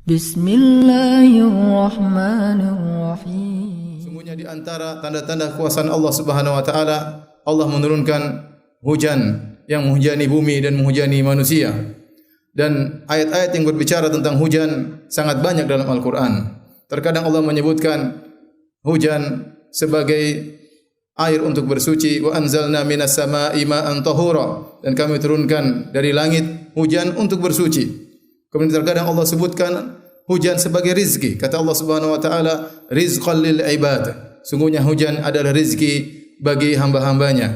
Bismillahirrahmanirrahim. Sungguhnya di antara tanda-tanda kekuasaan Allah Subhanahu wa taala, Allah menurunkan hujan yang menghujani bumi dan menghujani manusia. Dan ayat-ayat yang berbicara tentang hujan sangat banyak dalam Al-Qur'an. Terkadang Allah menyebutkan hujan sebagai air untuk bersuci, wa anzalna minas sama'i ma'an tahura, dan kami turunkan dari langit hujan untuk bersuci. Kemudian terkadang Allah sebutkan hujan sebagai rizki. Kata Allah Subhanahu wa taala, rizqan lil ibad. Sungguhnya hujan adalah rizki bagi hamba-hambanya.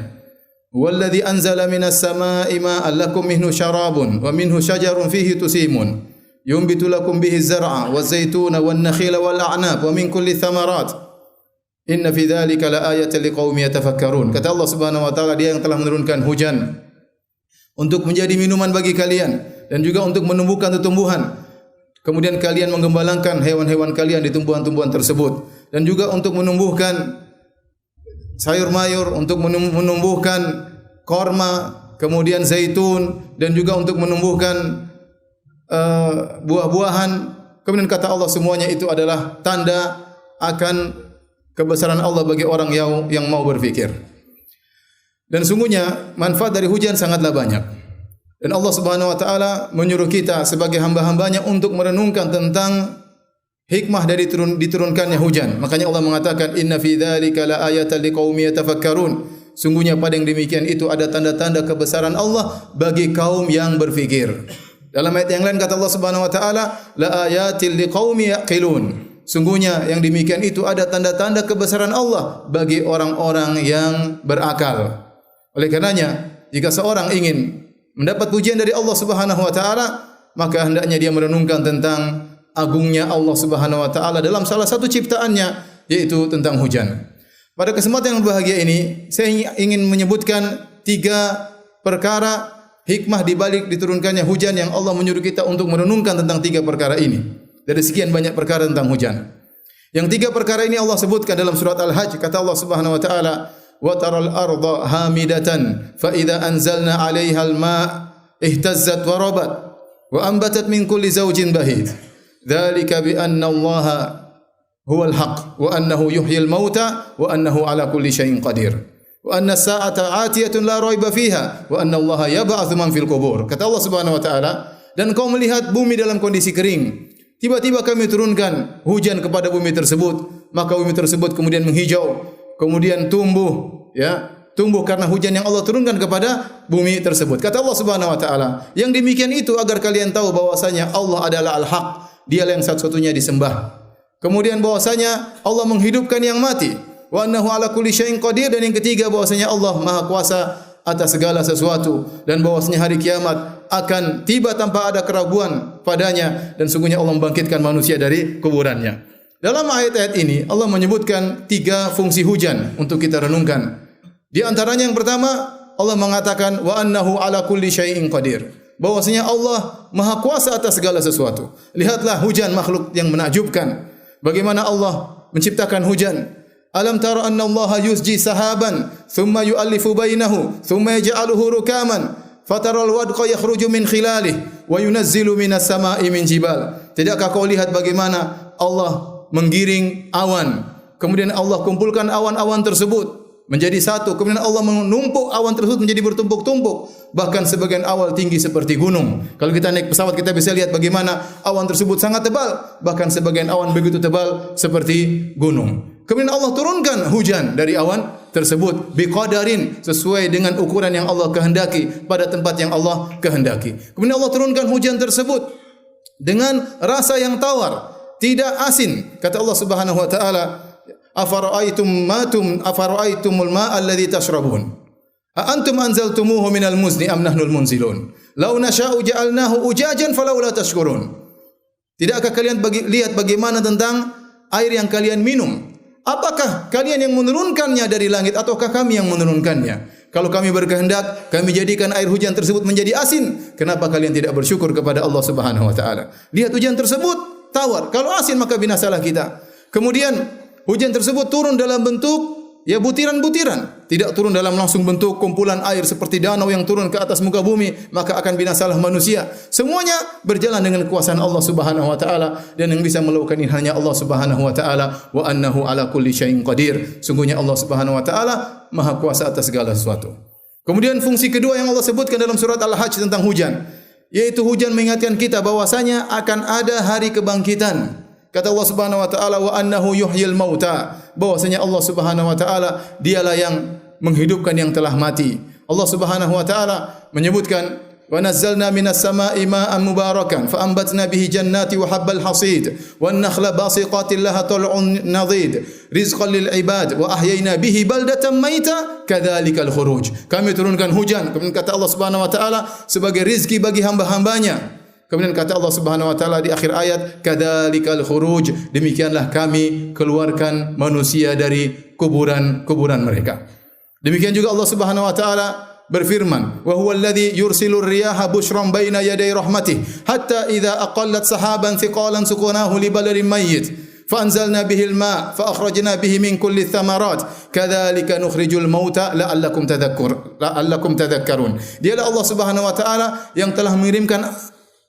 Walladzi anzala minas sama'i ma'an lakum minhu syarabun wa minhu syajarun fihi tusimun. Yumbitu lakum bihi zar'a waz zaituna wan nakhila wal a'nab wa min kulli thamarat. Inna fi dzalika laayatan liqaumin yatafakkarun. Kata Allah Subhanahu wa taala, Dia yang telah menurunkan hujan untuk menjadi minuman bagi kalian dan juga untuk menumbuhkan tumbuhan. Kemudian kalian menggembalakan hewan-hewan kalian di tumbuhan-tumbuhan tersebut, dan juga untuk menumbuhkan sayur mayur, untuk menumbuhkan korma, kemudian zaitun, dan juga untuk menumbuhkan buah-buahan. Kemudian kata Allah, semuanya itu adalah tanda akan kebesaran Allah bagi orang yang mau berfikir. Dan sungguhnya manfaat dari hujan sangatlah banyak. Dan Allah Subhanahu wa taala menyuruh kita sebagai hamba-hambanya untuk merenungkan tentang hikmah dari diturunkannya hujan. Makanya Allah mengatakan, inna fi dzalika laayatan liqaumin yatafakkarun. Sungguhnya pada yang demikian itu ada tanda-tanda kebesaran Allah bagi kaum yang berfikir. Dalam ayat yang lain kata Allah Subhanahu wa taala, laayatil liqaumin yaqilun. Sungguhnya yang demikian itu ada tanda-tanda kebesaran Allah bagi orang-orang yang berakal. Oleh karenanya, jika seorang ingin mendapat pujian dari Allah Subhanahu wa taala, maka hendaknya dia merenungkan tentang agungnya Allah Subhanahu wa taala dalam salah satu ciptaannya, yaitu tentang hujan. Pada kesempatan yang berbahagia ini, saya ingin menyebutkan 3 perkara hikmah di balik diturunkannya hujan yang Allah menyuruh kita untuk merenungkan tentang 3 perkara ini. Dari sekian banyak perkara tentang hujan. Yang 3 perkara ini Allah sebutkan dalam surat Al-Hajj. Kata Allah Subhanahu wa taala, wa taral arda hamidatan fa idza anzalna 'alaiha al-ma' ihtazzat wa rabat wa anbatat min kulli zawjin bahid. Dzalika bi anna Allah huwal haqq wa annahu yuhyil mauta wa annahu 'ala kulli syai'in qadir. Wa anna as-sa'ata 'atiyatun la raiba fiha wa anna Allah yab'atsu man fil qubur. Kata Allah Subhanahu wa taala, dan kau melihat bumi dalam kondisi kering. Tiba-tiba kami turunkan hujan kepada bumi tersebut, maka bumi tersebut kemudian menghijau, kemudian tumbuh, tumbuh karena hujan yang Allah turunkan kepada bumi tersebut. Kata Allah Subhanahu wa taala, yang demikian itu agar kalian tahu bahwasanya Allah adalah Al-Haq, Dialah yang satu-satunya disembah. Kemudian bahwasanya Allah menghidupkan yang mati, wa annahu ala kulli syai'in qadir, dan yang ketiga bahwasanya Allah Maha Kuasa atas segala sesuatu, dan bahwasanya hari kiamat akan tiba tanpa ada keraguan padanya, dan sungguhnya Allah membangkitkan manusia dari kuburannya. Dalam ayat-ayat ini Allah menyebutkan 3 fungsi hujan untuk kita renungkan. Di antaranya yang pertama, Allah mengatakan wa annahu ala kulli syai'in qadir, bahwasanya Allah Maha Kuasa atas segala sesuatu. Lihatlah hujan, makhluk yang menakjubkan. Bagaimana Allah menciptakan hujan? Alam tara anna Allah yusji sahaban thumma yu'allifu bainahu thumma yaj'aluhu rukaman fataral wadqa yakhruju min khilalihi wa yunazzilu minas sama'i min jibal. Tidakkah kau lihat bagaimana Allah menggiring awan, kemudian Allah kumpulkan awan-awan tersebut menjadi satu, kemudian Allah menumpuk awan tersebut menjadi bertumpuk-tumpuk, bahkan sebagian awan tinggi seperti gunung. Kalau kita naik pesawat kita bisa lihat bagaimana awan tersebut sangat tebal, bahkan sebagian awan begitu tebal seperti gunung. Kemudian Allah turunkan hujan dari awan tersebut biqadarin, sesuai dengan ukuran yang Allah kehendaki pada tempat yang Allah kehendaki. Kemudian Allah turunkan hujan tersebut dengan rasa yang tawar, tidak asin. Kata Allah Subhanahu wa taala, afara'aitumul ma'a alladhi tashrabun a antum anzaltumuhu minal muzni am nahnul munzilun law nasha'u ja'alnahu ujajan falawla tashkurun. Tidakkah kalian lihat bagaimana tentang air yang kalian minum? Apakah kalian yang menurunkannya dari langit ataukah kami yang menurunkannya? Kalau kami berkehendak, kami jadikan air hujan tersebut menjadi asin. Kenapa kalian tidak bersyukur kepada Allah Subhanahu wa taala? Lihat hujan tersebut tawar. Kalau asin maka binasalah kita. Kemudian hujan tersebut turun dalam bentuk ya butiran-butiran, tidak turun dalam langsung bentuk kumpulan air seperti danau yang turun ke atas muka bumi, maka akan binasalah manusia. Semuanya berjalan dengan kekuasaan Allah Subhanahu wa taala, dan yang bisa melakukan ini hanya Allah Subhanahu wa taala. Wa annahu ala kulli syai'in qadir. Sungguhnya Allah Subhanahu wa taala maha kuasa atas segala sesuatu. Kemudian fungsi kedua yang Allah sebutkan dalam surat Al-Hajj tentang hujan, yaitu hujan mengingatkan kita bahwasanya akan ada hari kebangkitan. Kata Allah Subhanahu wa taala, wa annahu yuhyil mauta, bahwasanya Allah Subhanahu wa taala dialah yang menghidupkan yang telah mati. Allah Subhanahu wa taala menyebutkan, wa nazzalna minas samaa'i ma'an mubarakan fa ambatna bihi jannati wa habbal hasid wan nakhla basiqatin laha tal'un nadid rizqan lil ibad wa ahyayna bihi baldatan maita kadzalikal khuruj. Kami turunkan hujan, kemudian kata Allah Subhanahu wa taala, sebagai rizki bagi hamba-hambanya. Kemudian kata Allah Subhanahu wa taala di akhir ayat, kadzalikal khuruj, demikianlah kami keluarkan manusia dari kuburan-kuburan mereka. Demikian juga Allah Subhanahu wa taala berfirman, wa huwal ladzi yursilur riyaha bushran baina yaday rahmatih hatta idza aqallat sahaban thiqalan suqnahu li baladin mayyit fa anzalna bihil ma fa akhrajna bihi min kulli thamarat kadzalika nukhrijul mauta la'allakum tadhakkarun. Dialah Allah Subhanahu wa taala yang telah mengirimkan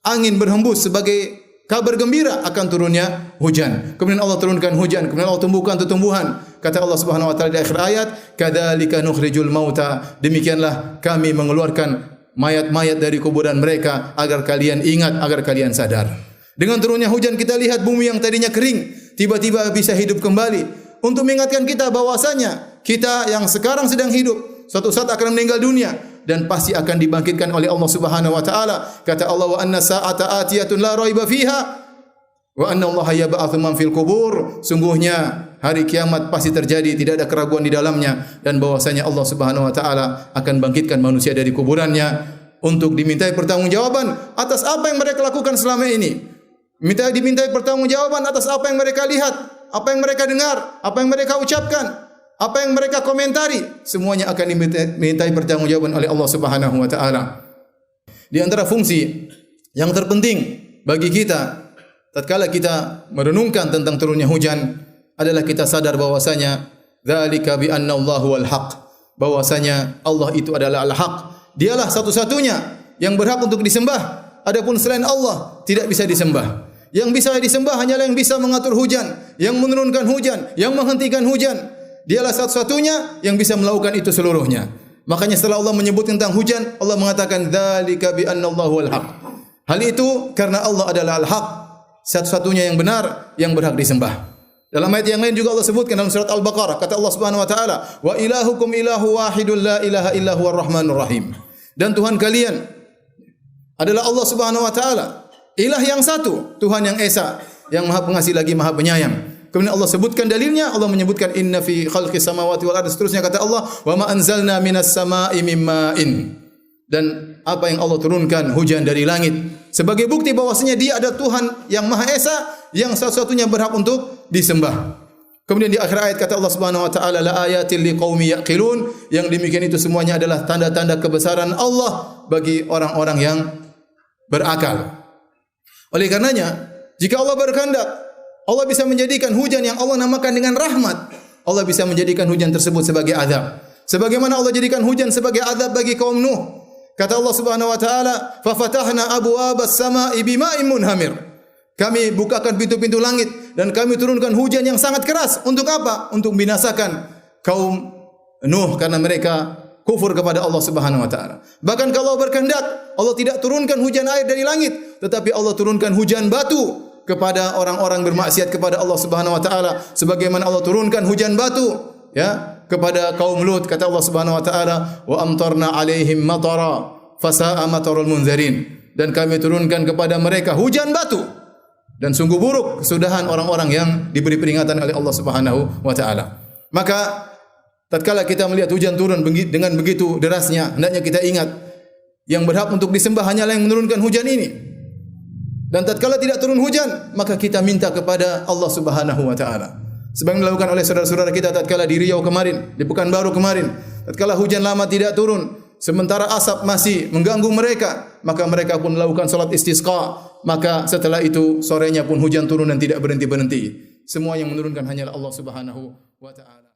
angin berhembus sebagai kabar gembira akan turunnya hujan. Kemudian Allah turunkan hujan, kemudian Allah tumbuhkan tumbuhan. Kata Allah Subhanahu wa taala di akhir ayat, kadzalika nukhrijul mauta, demikianlah kami mengeluarkan mayat-mayat dari kuburan mereka agar kalian ingat, agar kalian sadar. Dengan turunnya hujan kita lihat bumi yang tadinya kering tiba-tiba bisa hidup kembali, untuk mengingatkan kita bahwasanya kita yang sekarang sedang hidup suatu saat akan meninggal dunia dan pasti akan dibangkitkan oleh Allah Subhanahu wa taala. Kata Allah, wa anna sa'ata atiyatun la raiba fiha wa anna Allah yab'atsu man fil qubur. Sungguhnya hari kiamat pasti terjadi, tidak ada keraguan di dalamnya, dan bahwasanya Allah Subhanahu wa taala akan bangkitkan manusia dari kuburannya untuk dimintai pertanggungjawaban atas apa yang mereka lakukan selama ini. Dimintai pertanggungjawaban atas apa yang mereka lihat, apa yang mereka dengar, apa yang mereka ucapkan, apa yang mereka komentari, semuanya akan dimintai pertanggungjawaban oleh Allah Subhanahu wa taala. Di antara fungsi yang terpenting bagi kita tatkala kita merenungkan tentang turunnya hujan adalah kita sadar bahwasanya dzalika bi anna Allahu wal haq, bahwasanya Allah itu adalah al-haq. Dialah satu-satunya yang berhak untuk disembah. Adapun selain Allah tidak bisa disembah. Yang bisa disembah hanyalah yang bisa mengatur hujan, yang menurunkan hujan, yang menghentikan hujan. Dialah satu-satunya yang bisa melakukan itu seluruhnya. Makanya setelah Allah menyebut tentang hujan, Allah mengatakan dzalika bi anna Allahu wal haq. Hal itu karena Allah adalah al-haq, satu-satunya yang benar, yang berhak disembah. Dalam ayat yang lain juga Allah sebutkan dalam surat Al-Baqarah, kata Allah Subhanahu wa taala, wa ilahukum ilahu wahidun la ilaha illa huwar rahmanur rahim. Dan Tuhan kalian adalah Allah Subhanahu wa taala, ilah yang satu, Tuhan yang esa, yang Maha Pengasih lagi Maha Penyayang. Kemudian Allah sebutkan dalilnya, Allah menyebutkan inna fi khalqis samawati wal ardi, seterusnya kata Allah, wa ma anzalna minas samaa'i mim ma'in. Dan apa yang Allah turunkan hujan dari langit sebagai bukti bahwasanya Dia ada Tuhan yang Maha Esa, yang satu-satunya berhak untuk disembah. Kemudian di akhir ayat kata Allah Subhanahu wa taala, la ayatil liqaumi yaqilun, yang demikian itu semuanya adalah tanda-tanda kebesaran Allah bagi orang-orang yang berakal. Oleh karenanya, jika Allah berkehendak, Allah bisa menjadikan hujan yang Allah namakan dengan rahmat, Allah bisa menjadikan hujan tersebut sebagai azab. Sebagaimana Allah jadikan hujan sebagai azab bagi kaum Nuh. Kata Allah Subhanahu wa taala, "Fa fatahna abwaabas samaa'i bima'in munhamir." Kami bukakan pintu-pintu langit dan kami turunkan hujan yang sangat keras. Untuk apa? Untuk membinasakan kaum Nuh karena mereka kufur kepada Allah Subhanahu wa taala. Bahkan kalau Allah berkehendak, Allah tidak turunkan hujan air dari langit, tetapi Allah turunkan hujan batu kepada orang-orang bermaksiat kepada Allah Subhanahu wa taala, sebagaimana Allah turunkan hujan batu ya kepada kaum Lut. Kata Allah Subhanahu wa taala, wa amtarna alaihim matara fasa'a matarul munzirin, dan kami turunkan kepada mereka hujan batu, dan sungguh buruk kesudahan orang-orang yang diberi peringatan oleh Allah Subhanahu wa taala. Maka tatkala kita melihat hujan turun dengan begitu derasnya, hendaknya kita ingat yang berhak untuk disembah hanyalah yang menurunkan hujan ini. Dan tatkala tidak turun hujan, maka kita minta kepada Allah Subhanahu wa taala. Sebagaimana dilakukan oleh saudara-saudara kita tatkala di Riau kemarin, di Pekanbaru kemarin, tatkala hujan lama tidak turun, sementara asap masih mengganggu mereka, maka mereka pun melakukan salat istisqa. Maka setelah itu sorenya pun hujan turun dan tidak berhenti-berhenti. Semua yang menurunkan hanyalah Allah Subhanahu wa taala.